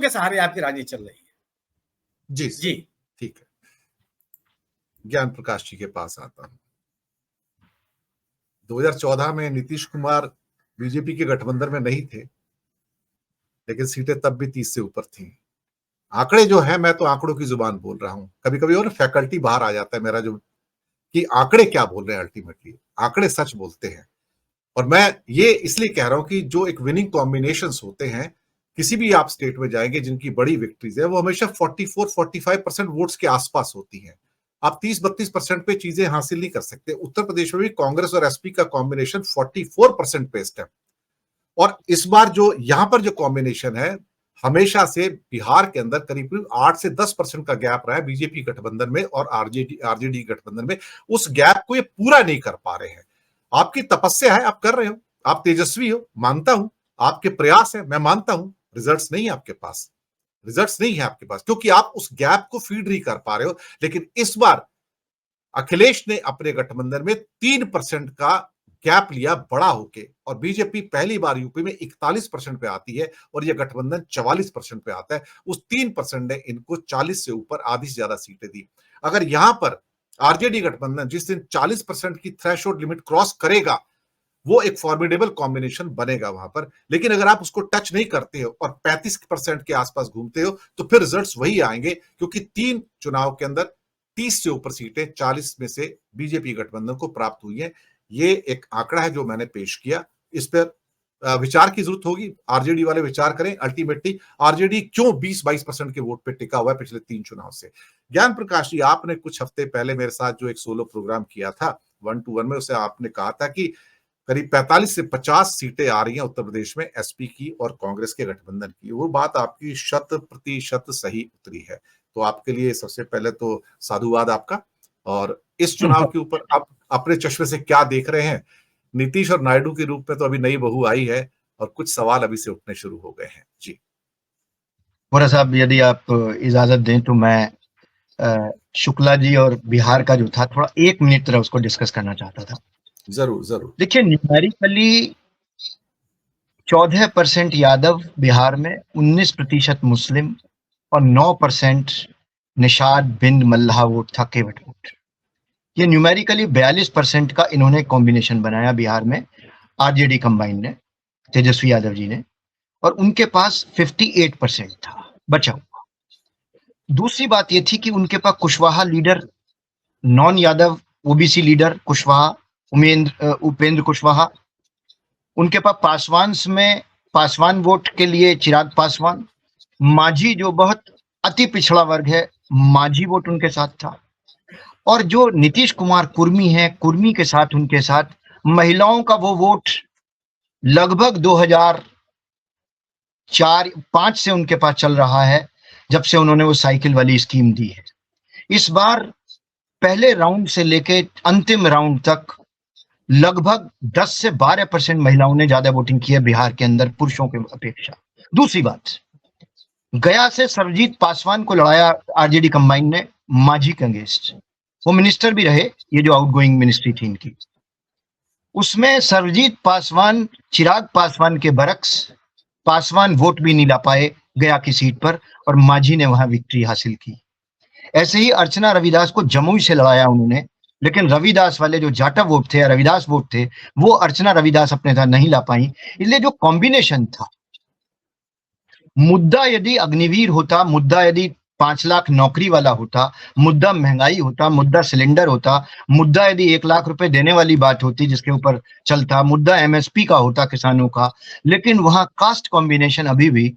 के सहारे आपकी राजनीति चल रही है। जी जी ठीक है, ज्ञान प्रकाश जी के पास आता हूं। 2014 में नीतीश कुमार बीजेपी के गठबंधन में नहीं थे, लेकिन सीटें तब भी 30 से ऊपर थी। आंकड़े जो है, मैं तो आंकड़ों की जुबान बोल रहा हूं, कभी कभी और फैकल्टी बाहर आ जाता है मेरा, जो कि आंकड़े क्या बोल रहे हैं, अल्टीमेटली आंकड़े सच बोलते हैं। और मैं ये इसलिए कह रहा हूं कि जो एक विनिंग कॉम्बिनेशंस होते हैं, किसी भी आप स्टेट में जाएंगे जिनकी बड़ी विक्ट्रीज है, वो हमेशा 44-45% वोट्स के आसपास होती हैं। आप 30-32% पे चीजें हासिल नहीं कर सकते। उत्तर प्रदेश में भी कांग्रेस और एसपी का कॉम्बिनेशन 44% बेस्ड है। और इस बार जो यहां पर जो कॉम्बिनेशन है, हमेशा से बिहार के अंदर करीब 8 से 10% का गैप रहा है बीजेपी गठबंधन में और आरजेडी गठबंधन में। उस गैप को ये पूरा नहीं कर पा रहे हैं। आपकी तपस्या है, आप कर रहे हो, आप तेजस्वी हो, मानता हूं, आपके प्रयास है, मैं मानता हूं, रिजल्ट्स नहीं है आपके पास, रिजल्ट्स नहीं है आपके पास, क्योंकि आप उस गैप को फीड नहीं कर पा रहे हो। लेकिन इस बार अखिलेश ने अपने गठबंधन में 3% का गैप लिया बड़ा होके, और बीजेपी पहली बार यूपी में 41% पे आती है और यह गठबंधन 44% पे आता है। उस 3% ने इनको 40 से ऊपर, आधी से ज्यादा सीटें दी। अगर यहां पर आरजेडी गठबंधन जिस दिन 40% की थ्रेशोल्ड लिमिट क्रॉस करेगा, वो एक फॉर्मिडेबल कॉम्बिनेशन बनेगा वहां पर। लेकिन अगर आप उसको टच नहीं करते हो और 35% के आसपास घूमते हो, तो फिर रिजल्ट्स वही आएंगे, क्योंकि 3 चुनाव के अंदर 30 से ऊपर सीटें 40 में से बीजेपी गठबंधन को प्राप्त हुई है। ये एक आंकड़ा है जो मैंने पेश किया। इस पर विचार की जरूरत होगी, आरजेडी वाले विचार करें। अल्टीमेटली आरजेडी क्यों 20-22% के वोट पे टिका हुआ है पिछले 3 चुनाव से। ज्ञान प्रकाश जी, आपने कुछ हफ्ते पहले मेरे साथ जो एक सोलो प्रोग्राम किया था 1-to-1 में, उसे आपने कहा था कि करीब 45 से 50 सीटें आ रही हैं उत्तर प्रदेश में एसपी की और कांग्रेस के गठबंधन की। वो बात आपकी 100% सही उतरी है। तो आपके लिए सबसे पहले तो साधुवाद आपका। और इस चुनाव के ऊपर आप अपने चश्मे से क्या देख रहे हैं? नीतीश और नायडू के रूप में तो अभी नई बहू आई है और कुछ सवाल अभी से उठने शुरू हो गए हैं। जी बोरा साहब, यदि आप इजाजत दें तो मैं शुक्ला जी और बिहार का जो था, थोड़ा 1 मिनट तरह उसको डिस्कस करना चाहता था। जरूर जरूर। देखिए, न्यूमेरिकली 14% यादव बिहार में, 19% मुस्लिम और 9% निषाद बिंद मल्लाह वोट था, केवट वोट। ये न्यूमेरिकली 42% का इन्होंने कॉम्बिनेशन बनाया बिहार में, आरजेडी कंबाइन ने, तेजस्वी यादव जी ने, और उनके पास 58% था बचा हुआ। दूसरी बात ये थी कि उनके पास Kushwaha leader, non Yadav OBC leader Kushwaha, Upendra Kushwaha, उनके पास पासवान वोट के लिए चिराग पासवान, माझी जो बहुत अति पिछड़ा वर्ग है, माझी वोट उनके साथ था, और जो नीतीश कुमार कुर्मी है, कुर्मी के साथ उनके साथ महिलाओं का वो वोट लगभग 2004-5 से उनके पास चल रहा है, जब से उन्होंने वो साइकिल वाली स्कीम दी है। इस बार पहले राउंड से लेके अंतिम राउंड तक लगभग 10 से 12% महिलाओं ने ज्यादा वोटिंग की है बिहार के अंदर पुरुषों के अपेक्षा। दूसरी बात, गया से सरजीत पासवान को लड़ाया आरजेडी कंबाइन ने माझी के अगेंस्ट, वो मिनिस्टर भी रहे, ये जो आउटगोइंग मिनिस्ट्री थी इनकी, उसमें सरजीत पासवान चिराग पासवान के बरक्स पासवान वोट भी नहीं ला पाए गया की सीट पर, और माझी ने वहां विक्ट्री हासिल की। ऐसे ही अर्चना रविदास को जमुई से लड़ाया उन्होंने, लेकिन रविदास वाले जो जाटा वोट थे, रविदास वोट थे, वो अर्चना रविदास अपने साथ नहीं ला पाई। इसलिए जो कॉम्बिनेशन था, मुद्दा यदि अग्निवीर होता, मुद्दा यदि 5 लाख नौकरी वाला होता, मुद्दा महंगाई होता, मुद्दा सिलेंडर होता, मुद्दा यदि 1 लाख रुपए देने वाली बात होती जिसके ऊपर चलता, मुद्दा एमएसपी का होता, किसानों का, लेकिन वहां कास्ट कॉम्बिनेशन अभी भी,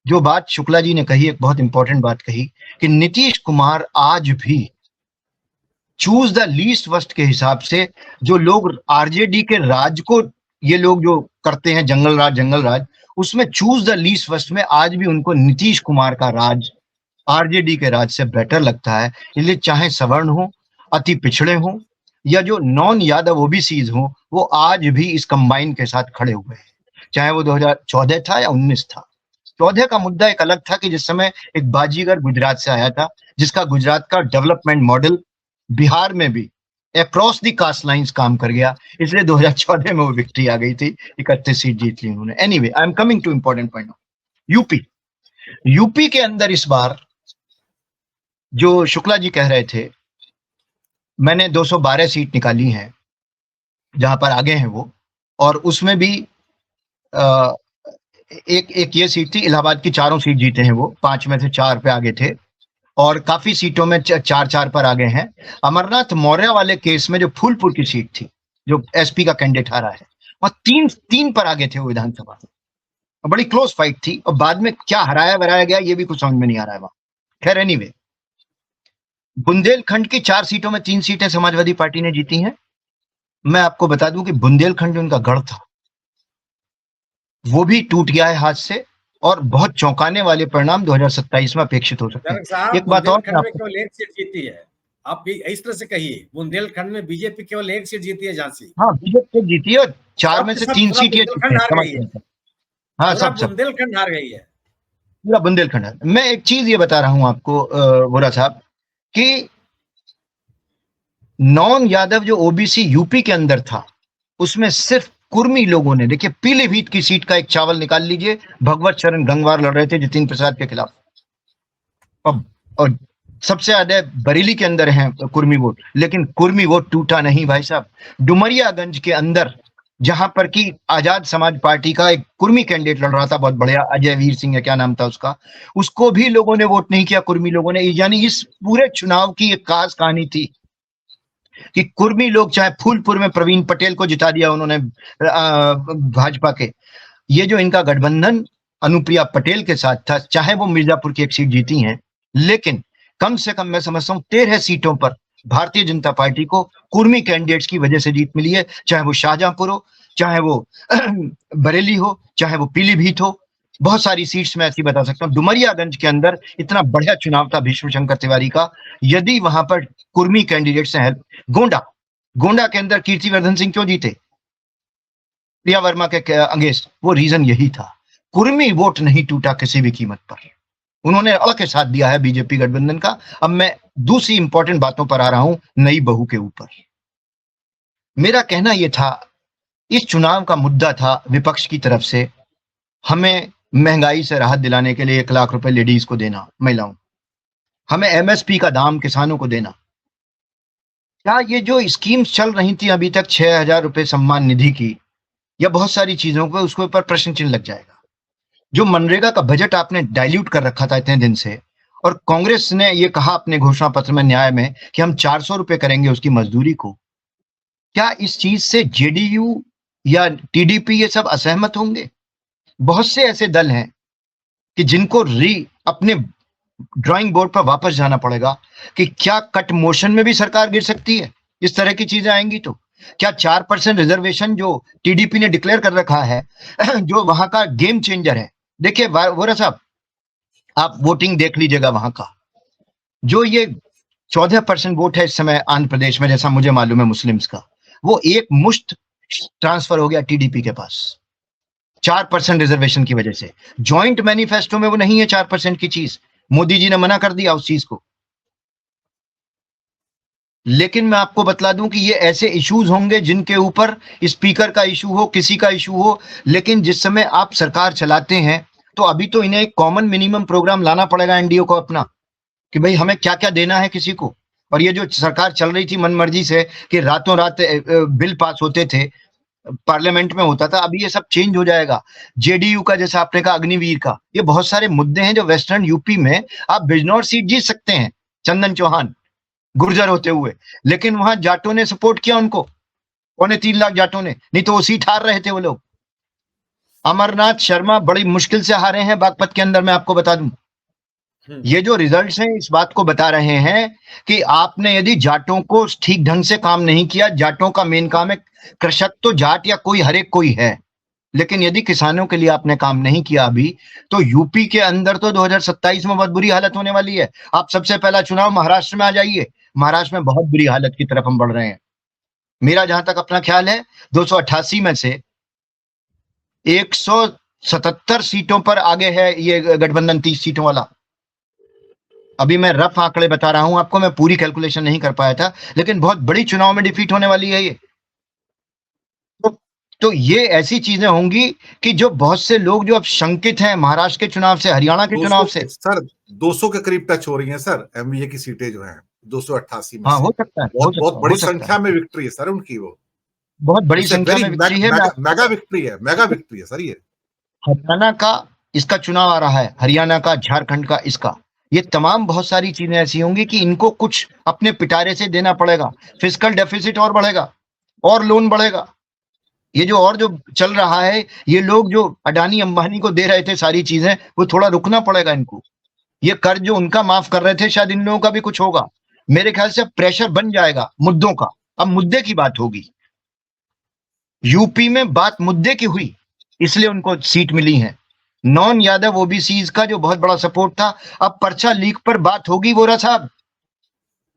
जो बात शुक्ला जी ने कही, एक बहुत इंपॉर्टेंट बात कही कि नीतीश कुमार आज भी चूज द लीस्ट वर्स्ट के हिसाब से, जो लोग आरजेडी के राज को ये लोग जो करते हैं, जंगल राज, उसमें चूज द लीस्ट वर्स्ट में आज भी उनको नीतीश कुमार का राज आरजेडी के राज से बेटर लगता है। इसलिए चाहे सवर्ण हो, अति पिछड़े हो, या जो नॉन यादव ओबीसीज हो, वो आज भी इस कंबाइन के साथ खड़े हुए हैं, चाहे वो 2014 था या 19 था। 14 का मुद्दा एक अलग था कि जिस समय एक बाजीगर गुजरात से आया था, जिसका गुजरात का डेवलपमेंट मॉडल बिहार में भी अक्रॉस दी कास्ट लाइंस काम कर गया, इसलिए 2014 में वो विक्ट्री आ गई थी, 31 सीट जीत ली उन्होंने। Anyway, I am coming two important point. UP UP के अंदर इस बार जो शुक्ला जी कह रहे थे, मैंने 212 सीट निकाली हैं जहां पर आगे हैं वो, और उसमें भी अ, एक ये सीट थी, इलाहाबाद की चारों सीट जीते हैं वो, 5 में से 4 पे आगे थे, और काफी सीटों में 4-4 पर आगे हैं। अमरनाथ मौर्य वाले केस में जो फूलपुर की सीट थी, जो एसपी का कैंडिडेट हारा है, वह 3 पर आगे थे वो विधानसभा में। बड़ी क्लोज फाइट थी, और बाद में क्या हराया वराया गया ये भी कुछ समझ में नहीं आ रहा है वहां। खैर एनीवे, बुंदेलखंड की 4 सीटों में 3 सीटें समाजवादी पार्टी ने जीती हैं। मैं आपको बता दूं कि बुंदेलखंड जो उनका गढ़ था वो भी टूट गया है हाथ से, और बहुत चौंकाने वाले परिणाम 2027 में अपेक्षित हो सकते जनक हैं। साहब, एक बात और बुंदेलखंड में आपको, केवल 1 सीट जीती है। आप इस तरह से कहिए, बुंदेलखंड में बीजेपी केवल 1 सीट जीती है, झांसी। हाँ बीजेपी जीती है, और 4 में से 3 पूरा सीट ये जीते बुंदेलखंड हैं, हार गई है। हाँ पूरा सब बुंदेलखंड हार गई है। पूरा बुंदेलखंड है। मैं एक चीज ये बता रहा हूं आपको वोरा साहब, कि नॉन यादव जो ओबीसी यूपी के अंदर था, उसमें सिर्फ कुर्मी लोगों ने, देखिए पीलीभीत की सीट का एक चावल निकाल लीजिए, भगवत शरण गंगवार लड़ रहे थे जितिन प्रसाद के खिलाफ, और सबसे ज्यादा बरेली के अंदर है कुर्मी वोट, लेकिन कुर्मी वोट टूटा नहीं भाई साहब। डुमरियागंज के अंदर, जहां पर कि आजाद समाज पार्टी का एक कुर्मी कैंडिडेट लड़ रहा था, बहुत बढ़िया, अजय वीर सिंह है क्या नाम था उसका, उसको भी लोगों ने वोट नहीं किया, कुर्मी लोगों ने। यानी इस पूरे चुनाव की एक खास कहानी थी कि कुर्मी लोग, चाहे फूलपुर में प्रवीण पटेल को जिता दिया उन्होंने भाजपा के, ये जो इनका गठबंधन अनुप्रिया पटेल के साथ था, चाहे वो मिर्जापुर की एक सीट जीती हैं, लेकिन कम से कम मैं समझता हूं 13 सीटों पर भारतीय जनता पार्टी को कुर्मी कैंडिडेट्स की वजह से जीत मिली है, चाहे वो शाहजहांपुर हो, चाहे वो बरेली हो, चाहे वो पीलीभीत हो। बहुत सारी सीट्स में ऐसी बता सकता हूं। डुमरियागंज के अंदर इतना बढ़िया चुनाव था भीष्म शंकर तिवारी का, यदि वहां पर कुर्मी कैंडिडेट्स ने हेल्प, गोंडा के अंदर कीर्तिवर्धन सिंह क्यों जीते प्रिया वर्मा के अगेंस्ट, वो रीजन यही था, कुर्मी वोट नहीं टूटा किसी भी कीमत पर, उन्होंने अड़ के साथ दिया है बीजेपी गठबंधन का। अब मैं दूसरी इंपॉर्टेंट बातों पर आ रहा हूं, नई बहू के ऊपर। मेरा कहना यह था, इस चुनाव का मुद्दा था विपक्ष की तरफ से, हमें महंगाई से राहत दिलाने के लिए 1 लाख रुपए लेडीज को देना, महिलाओं, हमें एमएसपी का दाम किसानों को देना। क्या ये जो स्कीम्स चल रही थी अभी तक 6,000 रुपए सम्मान निधि की, या बहुत सारी चीजों को, उसके ऊपर प्रश्न चिन्ह लग जाएगा। जो मनरेगा का बजट आपने डाइल्यूट कर रखा था इतने दिन से, और कांग्रेस ने ये कहा अपने घोषणा पत्र में, न्याय में, कि हम 400 रुपए करेंगे उसकी मजदूरी को, क्या इस चीज से जेडीयू या टीडीपी ये सब असहमत होंगे? बहुत से ऐसे दल हैं कि जिनको अपने ड्राइंग बोर्ड पर वापस जाना पड़ेगा कि क्या कट मोशन में भी सरकार गिर सकती है इस तरह की चीजें आएंगी तो? क्या 4% रिजर्वेशन जो टीडीपी ने डिक्लेयर कर रखा है, जो वहां का गेम चेंजर है। देखिए वोरा साहब, आप वोटिंग देख लीजिएगा वहां का, जो ये 14% वोट है इस समय आंध्र प्रदेश में, जैसा मुझे मालूम है मुस्लिम्स का, वो एक मुश्त ट्रांसफर हो गया टीडीपी के पास 4% रिजर्वेशन की वजह से। जॉइंट मैनिफेस्टो में वो नहीं है 4% की चीज, मोदी जी ने मना कर दिया उस चीज को। लेकिन मैं आपको बतला दूं कि ये ऐसे इश्यूज होंगे जिनके ऊपर स्पीकर का इशू हो, किसी का इशू हो, लेकिन जिस समय आप सरकार चलाते हैं तो अभी तो इन्हें एक कॉमन मिनिमम प्रोग्राम लाना पड़ेगा एनडीओ को अपना, कि भाई हमें क्या क्या देना है किसी को। और ये जो सरकार चल रही थी मनमर्जी से कि रातों रात बिल पास होते थे, पार्लियामेंट में होता था, अभी ये सब चेंज हो जाएगा। जेडीयू का, जैसा आपने कहा अग्निवीर का, ये बहुत सारे मुद्दे हैं जो वेस्टर्न यूपी में आप बिजनौर सीट जीत सकते हैं, चंदन चौहान गुर्जर होते हुए, लेकिन वहां जाटों ने सपोर्ट किया उनको, 3.25 लाख जाटों ने, नहीं तो वो सीट हार रहे थे वो लोग। अमरनाथ शर्मा बड़ी मुश्किल से हारे हैं बागपत के अंदर, मैं आपको बता दूं। ये जो रिजल्ट्स हैं इस बात को बता रहे हैं कि आपने यदि जाटों को ठीक ढंग से काम नहीं किया, जाटों का मेन काम है, कृषक तो जाट या कोई हरेक कोई है, लेकिन यदि किसानों के लिए आपने काम नहीं किया अभी, तो यूपी के अंदर तो 2027 में बहुत बुरी हालत होने वाली है। आप सबसे पहला चुनाव महाराष्ट्र में आ जाइए, महाराष्ट्र में बहुत बुरी हालत की तरफ हम बढ़ रहे हैं। मेरा जहां तक अपना ख्याल है, 288 में से 177 सीटों पर आगे है ये गठबंधन, 30 सीटों वाला। अभी मैं रफ आंकड़े बता रहा हूं आपको, मैं पूरी कैलकुलेशन नहीं कर पाया था, लेकिन बहुत बड़ी चुनाव में डिफीट होने वाली है ये। तो तो ये ऐसी चीजें होंगी कि जो बहुत से लोग जो अब शंकित हैं महाराष्ट्र के चुनाव से, हरियाणा के चुनाव से, सर 200 के करीब टच हो रही हैं सर एमवीए की सीटें जो हैं 288 में हाँ से। हो सकता है, बहुत बड़ी हो सकता संख्या है, में विक्ट्री है सर उनकी, वो बहुत बड़ी संख्या में विक्ट्री है। मेगा विक्ट्री है सर ये। हरियाणा का इसका चुनाव आ रहा है, हरियाणा का, झारखंड का, इसका, ये तमाम बहुत सारी चीजें ऐसी होंगी कि इनको कुछ अपने पिटारे से देना पड़ेगा। फिस्कल डेफिसिट और बढ़ेगा और लोन बढ़ेगा। ये जो और जो चल रहा है, ये लोग जो अडानी अंबानी को दे रहे थे सारी चीजें, वो थोड़ा रुकना पड़ेगा इनको। ये कर्ज जो उनका माफ कर रहे थे, शायद इन लोगों का भी कुछ होगा। मेरे ख्याल से अब प्रेशर बन जाएगा मुद्दों का, अब मुद्दे की बात होगी। यूपी में बात मुद्दे की हुई, इसलिए उनको सीट मिली है। नॉन यादव ओबीसीज का जो बहुत बड़ा सपोर्ट था, अब पर्चा लीक पर बात होगी। वोरा साहब,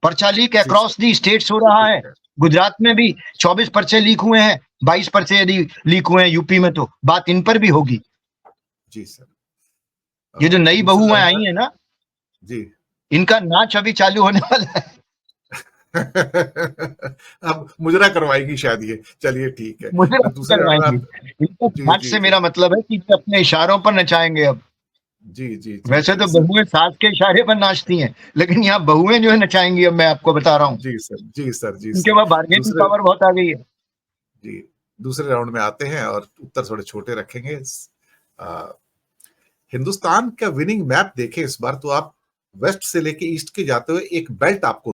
पर्चा लीक अक्रॉस दी स्टेट्स हो रहा है। गुजरात में भी 24 पर्चे लीक हुए हैं, 22 पर्चे यदि लीक हुए हैं यूपी में, तो बात इन पर भी होगी। जी सर, ये जो नई बहुएं आई है ना जी, इनका नाच अभी चालू होने वाला है। अब मुजरा करवाएगी शायद ये, चलिए ठीक है। मुझे जी, नाच से मेरा मतलब है कि अपने इशारों पर नचाएंगे अब। जी वैसे तो बहुएं सास के इशारे पर नाचती हैं, लेकिन यहाँ बहुएं जो है नचाएंगी, अब मैं आपको बता रहा हूँ। जी सर उनके पास बार्गेनिंग पावर बहुत आ गई है। जी, दूसरे राउंड में आते हैं और उत्तर थोड़े छोटे रखेंगे। हिंदुस्तान का विनिंग मैप देखें इस बार तो आप वेस्ट से लेके ईस्ट के जाते हुए एक बेल्ट आपको